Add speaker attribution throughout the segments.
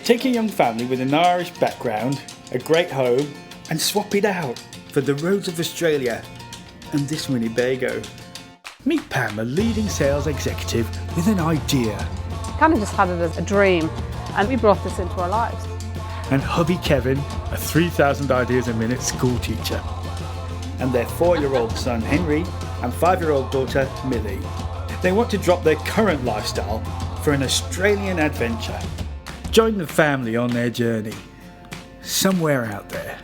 Speaker 1: Take a young family with an Irish background, a great home, and swap it out for the roads of Australia and this Winnebago. Meet Pam, a leading sales executive with an idea.
Speaker 2: Kind of just had it as a dream, and we brought this into our lives.
Speaker 1: And hubby Kevin, a 3,000 ideas a minute school teacher. And their 4-year-old son Henry and 5-year-old daughter Millie. They want to drop their current lifestyle for an Australian adventure. Join the family on their journey, somewhere out there.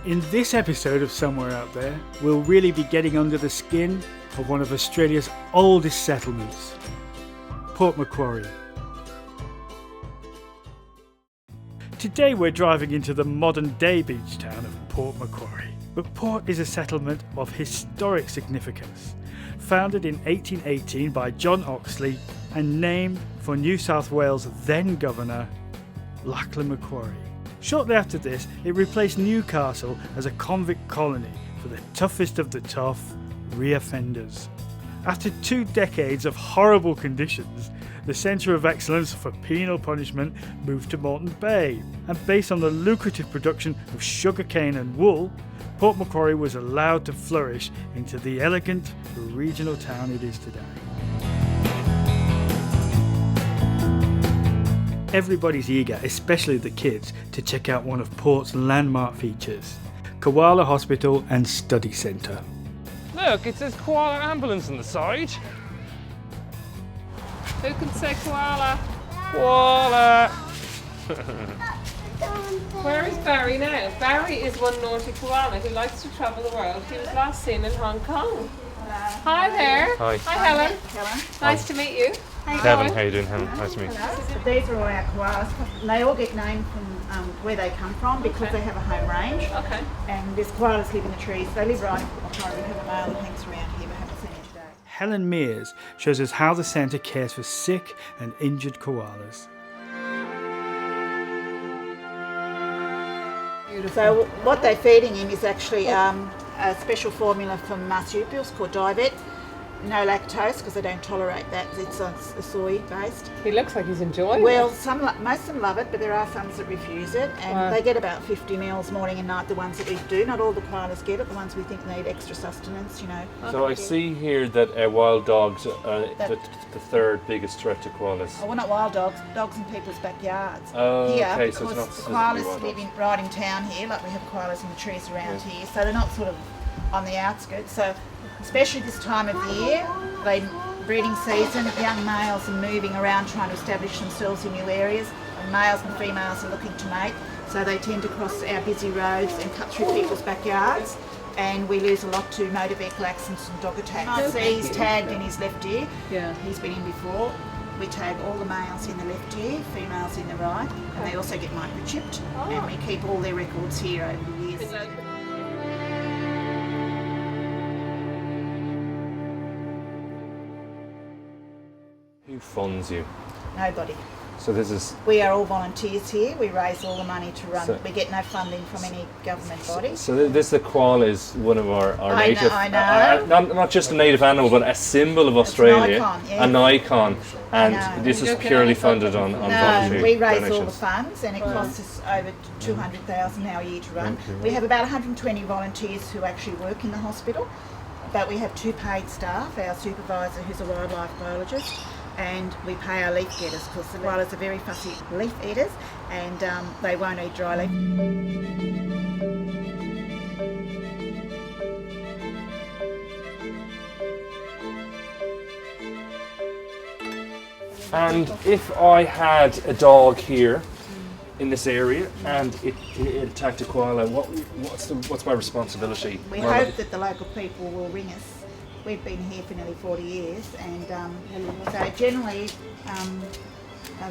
Speaker 1: In this episode of Somewhere Out There, we'll really be getting under the skin of one of Australia's oldest settlements, Port Macquarie. Today we're driving into the modern-day beach town of Port Macquarie. But Port is a settlement of historic significance, founded in 1818 by John Oxley and named for New South Wales then Governor Lachlan Macquarie. Shortly after this, it replaced Newcastle as a convict colony for the toughest of the tough reoffenders. After 2 decades of horrible conditions, the Centre of Excellence for Penal Punishment moved to Moreton Bay, and based on the lucrative production of sugarcane and wool, Port Macquarie was allowed to flourish into the elegant regional town it is today. Everybody's eager, especially the kids, to check out one of Port's landmark features, Koala Hospital and Study Centre.
Speaker 3: Look, it says Koala Ambulance on the side.
Speaker 2: Who can say koala?
Speaker 3: Koala!
Speaker 2: Where is Barry now? Barry is one naughty koala who likes to travel the world. He was last seen in Hong Kong. Hi there.
Speaker 3: Hi.
Speaker 2: Hi Helen.
Speaker 4: Helen.
Speaker 2: Nice to meet you.
Speaker 3: Kevin, how you doing, Helen? Nice to meet you.
Speaker 4: So these are all our koalas. They all get named from where they come from because they have a home range.
Speaker 2: Okay.
Speaker 4: And these koalas live in the trees. They live right in Port Macquarie. We have a male that hangs around here. We haven't seen him today.
Speaker 1: Helen Mears shows us how the centre cares for sick and injured koalas.
Speaker 4: So what they're feeding him is actually a special formula from marsupials called Divet. No lactose because they don't tolerate that. It's soy based.
Speaker 2: He looks like he's enjoying
Speaker 4: Well,
Speaker 2: it.
Speaker 4: most of them love it, but there are some that refuse it, and
Speaker 2: Wow.
Speaker 4: they get about 50 meals morning and night. The ones that we do, not all the koalas get it. The ones we think need extra sustenance, you know.
Speaker 3: So I see here that wild dogs are the third biggest threat to koalas.
Speaker 4: Oh, well, not wild dogs. Dogs in people's backyards.
Speaker 3: Oh,
Speaker 4: here,
Speaker 3: okay, so it's
Speaker 4: because
Speaker 3: not
Speaker 4: the
Speaker 3: specifically
Speaker 4: koalas
Speaker 3: wild
Speaker 4: live
Speaker 3: dogs.
Speaker 4: right in town here, like we have koalas in the trees around here, so they're not sort of on the outskirts. So, especially this time of year, breeding season, young males are moving around trying to establish themselves in new areas, and males and females are looking to mate, so they tend to cross our busy roads and cut through people's backyards, and we lose a lot to motor vehicle accidents and dog attacks. So he's tagged in his left ear.
Speaker 2: Yeah.
Speaker 4: He's been in before. We tag all the males in the left ear, females in the right, and they also get microchipped, and we keep all their records here over the years.
Speaker 3: Who funds you?
Speaker 4: Nobody.
Speaker 3: So this is...
Speaker 4: We are all volunteers here. We raise all the money to run.
Speaker 3: So-
Speaker 4: we get no funding from any government body.
Speaker 3: So the koala is one of our
Speaker 4: I
Speaker 3: native...
Speaker 4: know.
Speaker 3: not just a native animal, but a symbol of Australia.
Speaker 4: icon, yeah.
Speaker 3: An icon.
Speaker 4: I
Speaker 3: And
Speaker 4: know.
Speaker 3: this
Speaker 2: You
Speaker 3: is
Speaker 2: don't get
Speaker 3: purely
Speaker 2: any
Speaker 3: funded
Speaker 2: funding.
Speaker 3: on
Speaker 4: No,
Speaker 3: voluntary
Speaker 4: we raise
Speaker 3: donations.
Speaker 4: all the funds, and it costs us over $200,000 now a year to run. We have about 120 volunteers who actually work in the hospital, but we have 2 paid staff, our supervisor who's a wildlife biologist, and we pay our leaf getters because the koalas are very fussy leaf eaters, and they won't eat dry leaf.
Speaker 3: And if I had a dog here in this area and it attacked a koala, what's my responsibility?
Speaker 4: We hope that the local people will ring us. We've been here for nearly 40 years, and so generally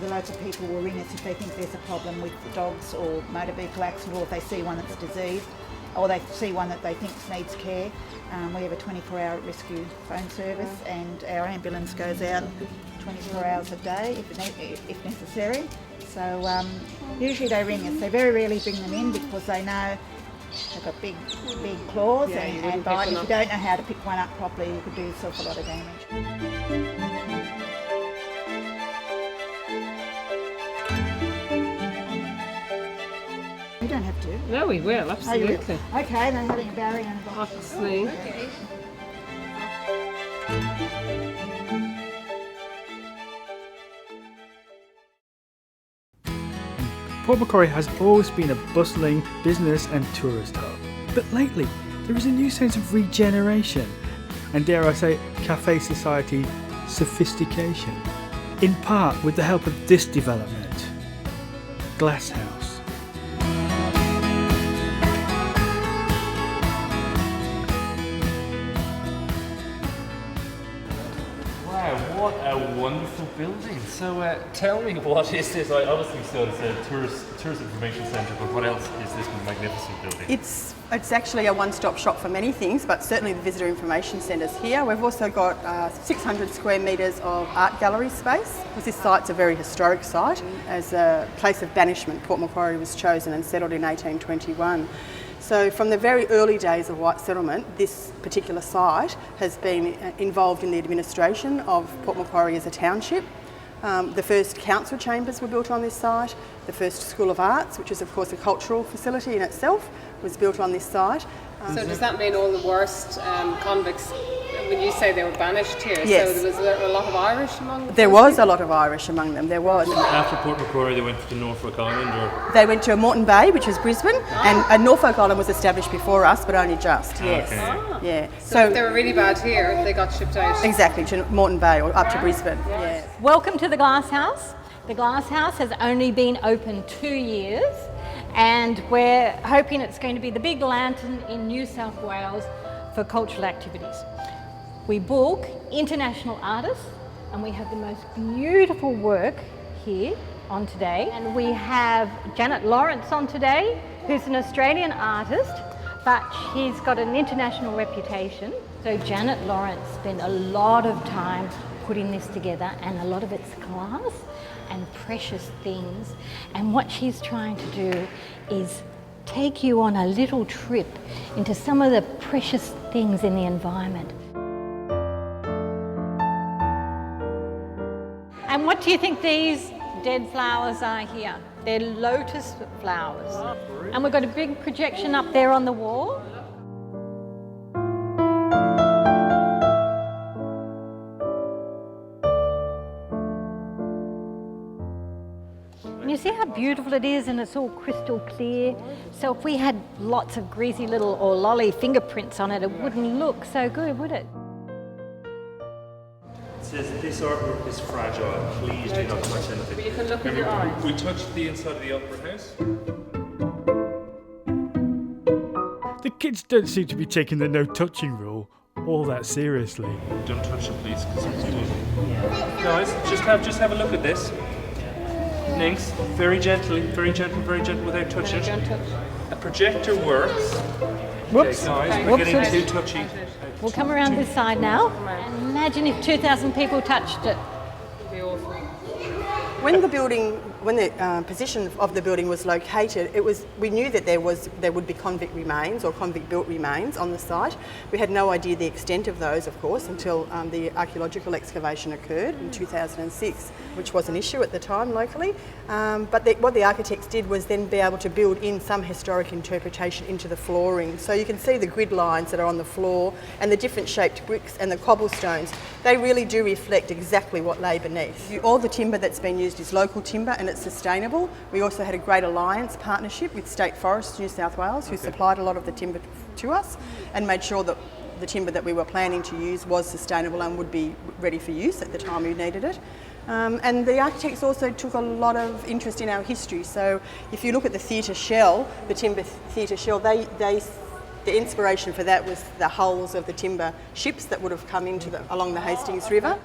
Speaker 4: the local people will ring us if they think there's a problem with the dogs or motor vehicle accident, or if they see one that's diseased, or they see one that they think needs care. We have a 24-hour rescue phone service, and our ambulance goes out 24 hours a day if necessary. So usually they ring us. They very rarely bring them in because they know they've got big claws and bite. If you don't know how to pick one up properly, you could do yourself a lot of damage. You don't have to.
Speaker 2: No, we will, absolutely.
Speaker 4: Oh, you will. Okay, they're having a barrier and a box.
Speaker 2: Obviously.
Speaker 4: Okay.
Speaker 1: Port Macquarie has always been a bustling business and tourist hub. But lately, there is a new sense of regeneration and, dare I say, cafe society sophistication. In part with the help of this development, Glasshouse.
Speaker 3: Wow, what a wonderful building. So tell me, what is this? I obviously saw it's a tourist information centre, but what else is this magnificent building?
Speaker 5: It's actually a one-stop shop for many things, but certainly the visitor information centre's here. We've also got 600 square metres of art gallery space, because this site's a very historic site. As a place of banishment, Port Macquarie was chosen and settled in 1821. So from the very early days of white settlement, this particular site has been involved in the administration of Port Macquarie as a township. The first council chambers were built on this site. The first School of Arts, which is of course a cultural facility in itself, was built on this site.
Speaker 2: So does that mean all the worst convicts, when you say they were banished here,
Speaker 5: Yes.
Speaker 2: so there was a lot of Irish among them?
Speaker 5: There was a lot of Irish among them, there was.
Speaker 3: After Port Macquarie, they went to Norfolk Island, or?
Speaker 5: They went to Moreton Bay, which was Brisbane, and Norfolk Island was established before us, but only just, yes.
Speaker 3: Okay.
Speaker 5: Yeah.
Speaker 2: So if they were really bad here, they got shipped out?
Speaker 5: Exactly, to Moreton Bay or up to Brisbane. Yeah.
Speaker 6: Welcome to the Glasshouse. The Glasshouse has only been open 2 years, and we're hoping it's going to be the big lantern in New South Wales for cultural activities. We book international artists, and we have the most beautiful work here on today. And we have Janet Lawrence on today, who's an Australian artist, but she's got an international reputation. So Janet Lawrence spent a lot of time putting this together, and a lot of it's glass and precious things. And what she's trying to do is take you on a little trip into some of the precious things in the environment. And what do you think these dead flowers are here? They're lotus flowers. And we've got a big projection up there on the wall. And you see how beautiful it is, and it's all crystal clear. So if we had lots of greasy little or lolly fingerprints on it, it wouldn't look so good, would it?
Speaker 3: It says this artwork is fragile. Please do not touch anything.
Speaker 2: But you can look with your eyes.
Speaker 3: We touched the inside of the opera house.
Speaker 1: The kids don't seem to be taking the no touching rule all that seriously.
Speaker 3: Don't touch it, please, because it's good. Guys, just have a look at this. Nynx, very gently, very gentle without touching it.
Speaker 2: Don't touch.
Speaker 3: A projector works.
Speaker 1: Whoops.
Speaker 3: Okay, guys, we're
Speaker 6: Whoops.
Speaker 3: getting too touchy.
Speaker 6: We'll come around this side now. And imagine if 2,000 people touched it.
Speaker 2: It'd be awful.
Speaker 5: When the position of the building was located, we knew that there would be convict remains or convict-built remains on the site. We had no idea the extent of those, of course, until the archaeological excavation occurred in 2006, which was an issue at the time locally. But what the architects did was then be able to build in some historic interpretation into the flooring. So you can see the grid lines that are on the floor and the different shaped bricks and the cobblestones. They really do reflect exactly what lay beneath. All the timber that's been used is local timber and it's sustainable. We also had a great alliance partnership with State Forests New South Wales, who supplied a lot of the timber to us and made sure that the timber that we were planning to use was sustainable and would be ready for use at the time we needed it. And the architects also took a lot of interest in our history. So if you look at the theatre shell, the timber theatre shell, the inspiration for that was the hulls of the timber ships that would have come along the Hastings River.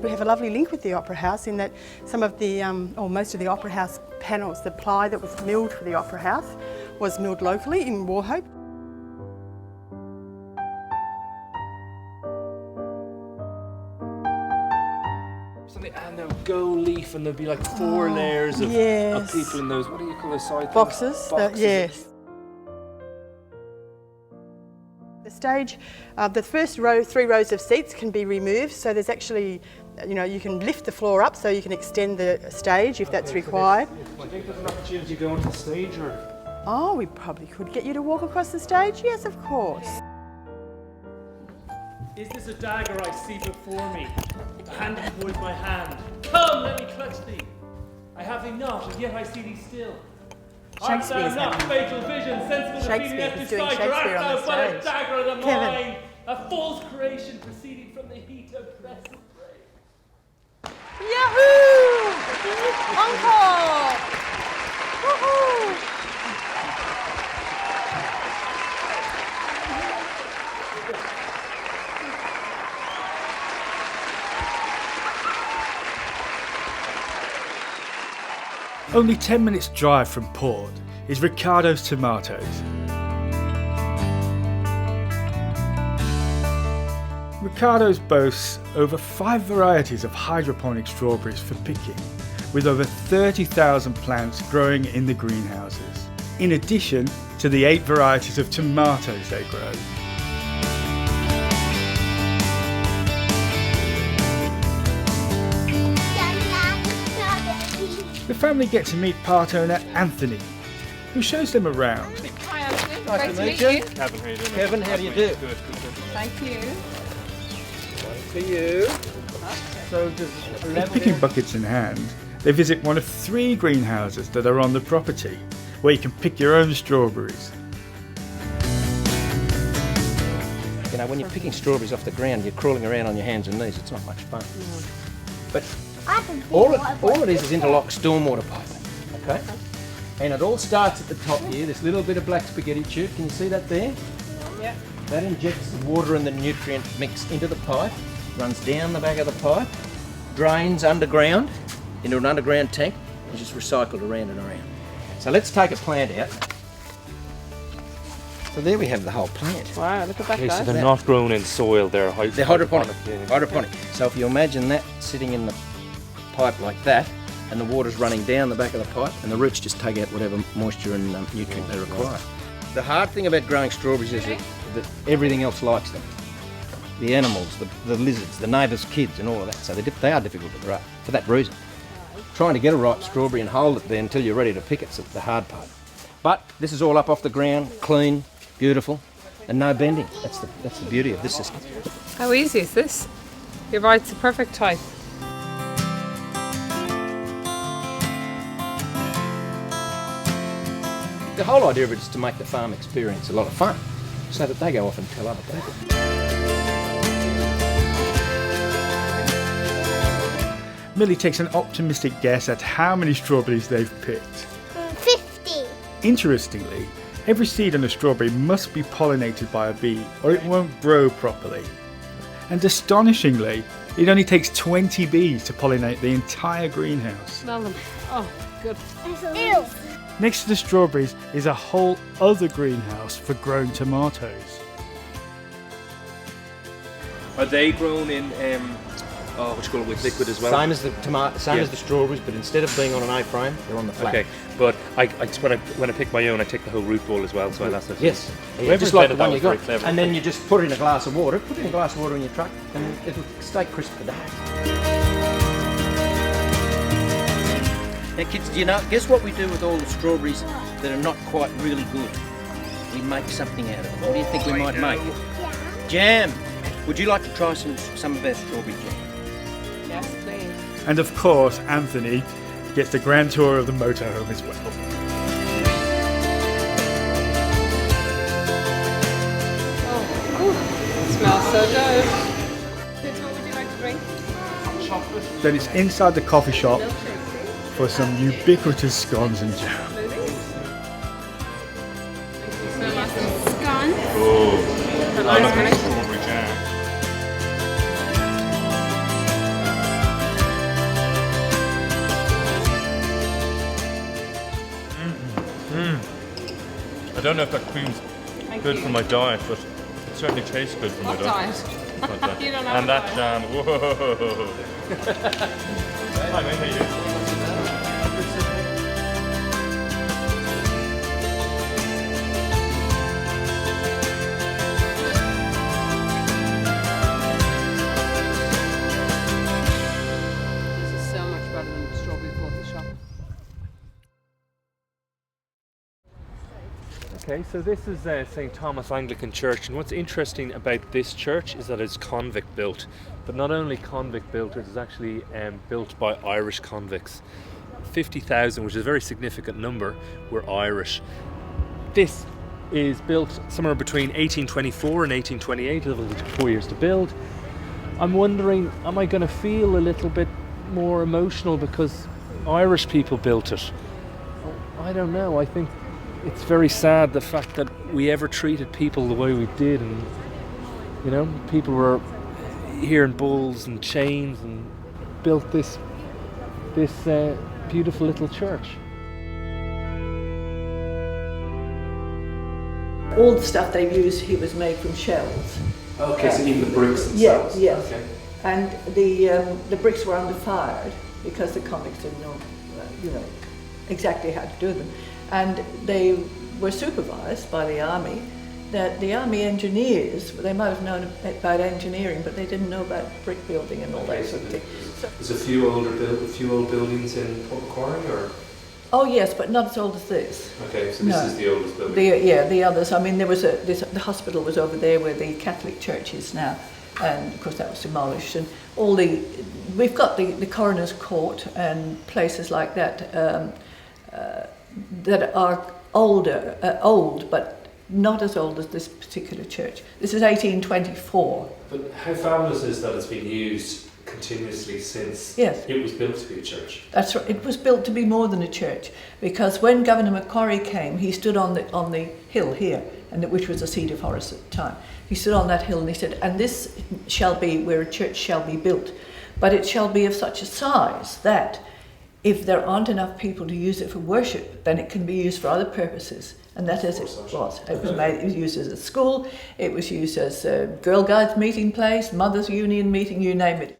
Speaker 5: We have a lovely link with the Opera House in that some of the, or most of the Opera House panels, the ply that was milled for the Opera House was milled locally in Wauchope.
Speaker 3: And they'll go leaf, and there'll be like 4 layers of people in those. What do you call those side
Speaker 5: Boxes.
Speaker 3: Boxes.
Speaker 5: Yes. The stage, the first 3 rows of seats can be removed, so there's actually, you can lift the floor up so you can extend the stage if that's required.
Speaker 3: Do you think there's an opportunity to go onto the stage, or?
Speaker 5: Oh, we probably could get you to walk across the stage. Yes, of course.
Speaker 7: Is this a dagger I see before me? Handed towards my hand. Come, let me clutch thee. I have thee not, and yet I see thee still. Art thou not fatal vision, sensible to feeding at
Speaker 5: He's doing
Speaker 7: decipher?
Speaker 5: Shakespeare
Speaker 7: Art
Speaker 5: on
Speaker 7: thou
Speaker 5: the
Speaker 7: but a
Speaker 5: stage.
Speaker 7: dagger of the
Speaker 5: Kevin.
Speaker 7: mind, a false creation proceeding from the heat of present ray?
Speaker 5: Yahoo! Encore! Woohoo!
Speaker 1: Only 10 minutes drive from port is Ricardo's Tomatoes. Ricardo's boasts over 5 varieties of hydroponic strawberries for picking, with over 30,000 plants growing in the greenhouses, in addition to the 8 varieties of tomatoes they grow. The family get to meet part owner Anthony, who shows them around.
Speaker 2: Hi, Anthony. Great to meet you.
Speaker 3: Kevin, how you doing?
Speaker 8: Kevin, how do you do?
Speaker 3: Good, good.
Speaker 2: Thank you.
Speaker 8: For you. So
Speaker 1: With picking buckets in hand, they visit one of 3 greenhouses that are on the property, where you can pick your own strawberries.
Speaker 8: when you're picking strawberries off the ground, you're crawling around on your hands and knees. It's not much fun. But all it is interlocked stormwater pipe. Okay? And it all starts at the top here, this little bit of black spaghetti tube. Can you see that there?
Speaker 2: Yeah.
Speaker 8: That injects the water and the nutrient mix into the pipe, runs down the back of the pipe, drains underground into an underground tank, and just recycled around and around. So let's take a plant out. So there we have the whole plant.
Speaker 2: Wow, look at that
Speaker 3: Okay,
Speaker 2: guy.
Speaker 3: so they're not grown in soil, they're
Speaker 8: Hydroponic.
Speaker 3: yeah.
Speaker 8: Hydroponic. So if you imagine that sitting in the pipe like that, and the water's running down the back of the pipe, and the roots just take out whatever moisture and nutrient they require. The hard thing about growing strawberries is that everything else likes them. The animals, the lizards, the neighbours' kids and all of that. So they are difficult to grow for that reason. Trying to get a ripe strawberry and hold it there until you're ready to pick it's the hard part. But this is all up off the ground, clean, beautiful, and no bending. That's the beauty of this system.
Speaker 2: How easy is this? You're right, it's the perfect type.
Speaker 8: The whole idea of it is to make the farm experience a lot of fun, so that they go off and tell other people.
Speaker 1: Millie takes an optimistic guess at how many strawberries they've picked.
Speaker 9: 50.
Speaker 1: Interestingly, every seed on a strawberry must be pollinated by a bee or it won't grow properly. And astonishingly, it only takes 20 bees to pollinate the entire greenhouse.
Speaker 2: Smell them. Oh, good.
Speaker 9: Ew.
Speaker 1: Next to the strawberries is a whole other greenhouse for growing tomatoes.
Speaker 3: Are they grown in what you call it, with liquid as well?
Speaker 8: Same as the tomato, as the strawberries, but instead of being on an A-frame, they're on the flat.
Speaker 3: Okay, but when I pick my own, I take the whole root ball as well, so that's it.
Speaker 8: Yes,
Speaker 3: Whoever
Speaker 8: just like the
Speaker 3: invented that
Speaker 8: one you
Speaker 3: was very
Speaker 8: got.
Speaker 3: clever.
Speaker 8: And then you just put it in a glass of water. Put it in a glass of water in your truck, and it'll stay crisp for days. Now, kids, do you know? Guess what we do with all the strawberries that are not quite really good? We make something out of them. What do you think we might make? Jam. Would you like to try some of our strawberry jam?
Speaker 2: Yes, please.
Speaker 1: And of course, Anthony gets the grand tour of the motorhome as well.
Speaker 2: It smells so good. Kids, what would you like to drink?
Speaker 1: Then it's inside the coffee shop for some ubiquitous scones and jam.
Speaker 2: Scone.
Speaker 3: Oh, I love strawberry jam. I don't know if that cream's good for my diet, but it certainly tastes good for my
Speaker 2: What
Speaker 3: diet.
Speaker 2: diet? You don't have
Speaker 3: And
Speaker 2: a
Speaker 3: that
Speaker 2: diet.
Speaker 3: jam, whoa! Hi mate, how you doing?
Speaker 2: This is so much better than the strawberries bought at the shop.
Speaker 3: Okay, so this is St. Thomas Anglican Church, and what's interesting about this church is that it's convict built. But not only convict built, it is actually built by Irish convicts. 50,000, which is a very significant number, were Irish. This is built somewhere between 1824 and 1828, it took 4 years to build. I'm wondering, am I going to feel a little bit more emotional because Irish people built it? I don't know. I think it's very sad the fact that we ever treated people the way we did, and you know, people were here in bulls and chains and built this beautiful little church.
Speaker 10: All the stuff they used here was made from shells.
Speaker 3: Okay, so even the bricks
Speaker 10: Yes,
Speaker 3: themselves?
Speaker 10: yes.
Speaker 3: Okay.
Speaker 10: And the bricks were underfired because the convicts didn't know, exactly how to do them. And they were supervised by the army, that the army engineers, they might have known about engineering, but they didn't know about brick building and all that sort of thing.
Speaker 3: There's a few old buildings in Port Macquarie, or?
Speaker 10: Oh yes, but not as old as this.
Speaker 3: Okay, so this is the oldest building.
Speaker 10: The others. I mean, there was the hospital was over there where the Catholic Church is now, and of course that was demolished. And we've got the coroner's court and places like that that are old, but not as old as this particular church. This is 1824.
Speaker 3: But how fabulous is that it's been used continuously since it was built to be a church?
Speaker 10: That's right. It was built to be more than a church, because when Governor Macquarie came, he stood on the hill here, and which was a seat of Horace at the time. He stood on that hill and he said, "And this shall be where a church shall be built, but it shall be of such a size that if there aren't enough people to use it for worship, then it can be used for other purposes." And that is it was. It was used as a school, it was used as a Girl Guides meeting place, Mothers Union meeting, you name it.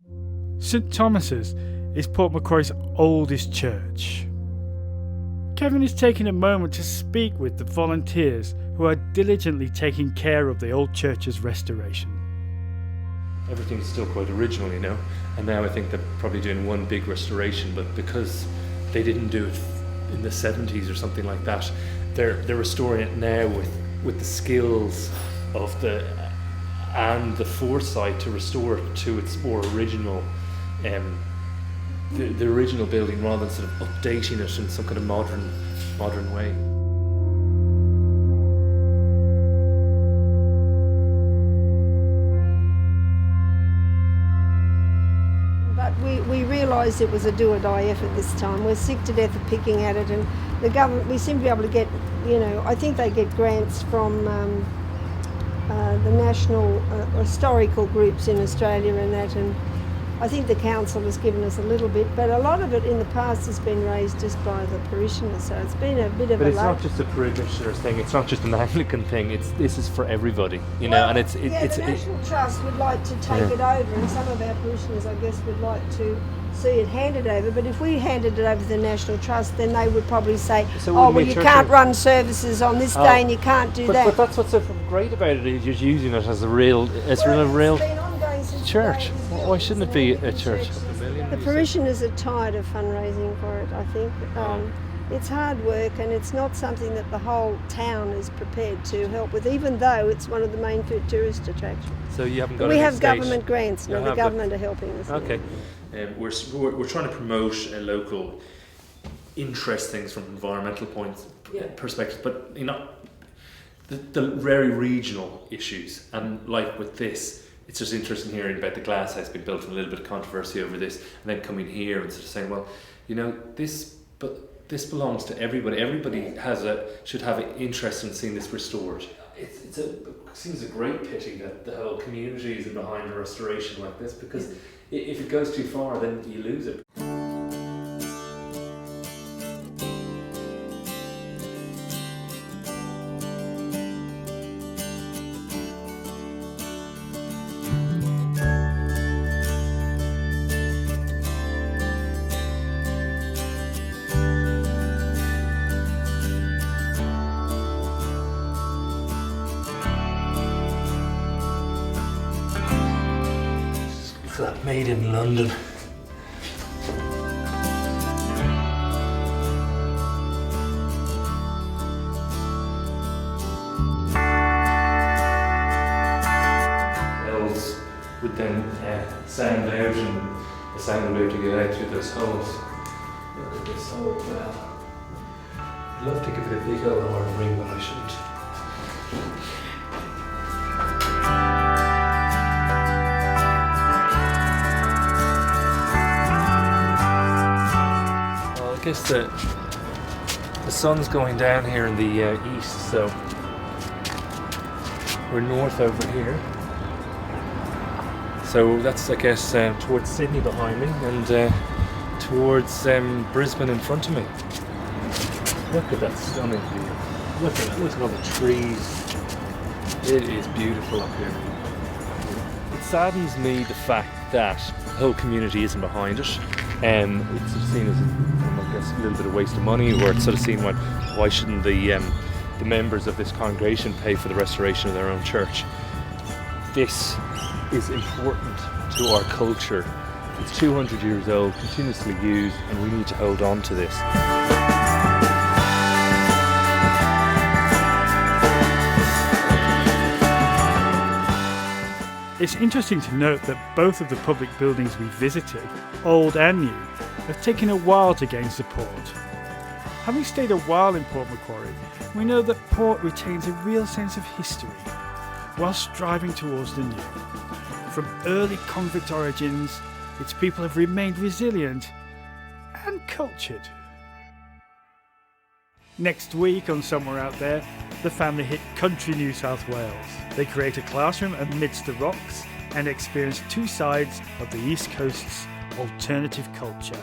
Speaker 1: St Thomas's is Port Macquarie's oldest church. Kevin is taking a moment to speak with the volunteers who are diligently taking care of the old church's restoration.
Speaker 3: Everything's still quite original, you know, and now I think they're probably doing one big restoration, but because they didn't do it in the 70s or something like that, they're restoring it now with the skills of and the foresight to restore it to its more original, the original building, rather than sort of updating it in some kind of modern way.
Speaker 11: But we realised it was a do-or-die effort this time. We're sick to death of picking at it, and the government, we seem to be able to get, I think they get grants from the national historical groups in Australia and that, and I think the council has given us a little bit, but a lot of it in the past has been raised just by the parishioners, so it's been a bit of
Speaker 3: But
Speaker 11: a
Speaker 3: it's not just a parishioners thing, it's not just an Anglican thing, this is for everybody, you know, and it's...
Speaker 11: the National Trust would like to take it over, and some of our parishioners, I guess, would like to see it handed over, but if we handed it over to the National Trust, then they would probably say, you can't run services on this day and you can't do that.
Speaker 3: But that's what's so great about it, is you're using it as a real church. Why shouldn't it be a church?
Speaker 11: The parishioners are tired of fundraising for it, I think. It's hard work, and it's not something that the whole town is prepared to help with, even though it's one of the main tourist attractions.
Speaker 3: So you haven't got
Speaker 11: We
Speaker 3: any
Speaker 11: have
Speaker 3: state.
Speaker 11: government grants, no, the government are helping us.
Speaker 3: Okay. We're trying to promote local interest things from environmental perspective, but the very regional issues, and like with this, it's just interesting hearing about the glass house being built and a little bit of controversy over this, and then coming here and sort of saying, well, this belongs to everybody. Everybody should have an interest in seeing this restored. It seems a great pity that the whole community is behind a restoration like this, because if it goes too far, then you lose it. Made in London. Bells would then sound out, and the sound would be able to get out through those holes. Look at this old bell. I'd love to give it a big old horn ring, but I shouldn't. Well, I guess the sun's going down here in the east, so we're north over here. So that's, I guess, towards Sydney behind me, and towards Brisbane in front of me. Look at that stunning view. Look at that, look at all the trees. It is beautiful up here. It saddens me the fact that the whole community isn't behind it. It's sort of seen as, I guess, a little bit of waste of money, or it's sort of seen, why shouldn't the members of this congregation pay for the restoration of their own church? This is important to our culture. It's 200 years old, continuously used, and we need to hold on to this.
Speaker 1: It's interesting to note that both of the public buildings we visited, old and new, have taken a while to gain support. Having stayed a while in Port Macquarie, we know that Port retains a real sense of history, while striving towards the new. From early convict origins, its people have remained resilient and cultured. Next week on Somewhere Out There, the family hit country New South Wales. They create a classroom amidst the rocks and experience two sides of the East Coast's alternative culture.